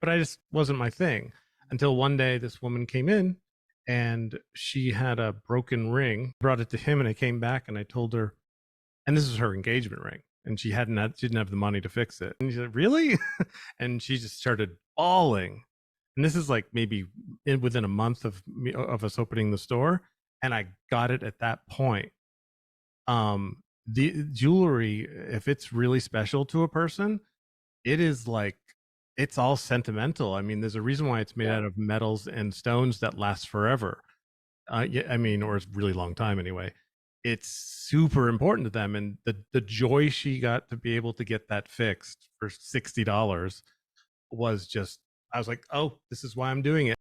but I just wasn't my thing until one day this woman came in and she had a broken ring, brought it to him, and I came back and I told her, and this is her engagement ring. And she didn't have the money to fix it. And she said, really? And she just started bawling. And this is like maybe within a month of us opening the store. And I got it at that point. The jewelry, if it's really special to a person, it is like it's all sentimental. I mean, there's a reason why it's made Yeah. out of metals and stones that last forever. Yeah, I mean, or a really long time anyway. It's super important to them, and the joy she got to be able to get that fixed for $60 was just. I was like, oh, this is why I'm doing it.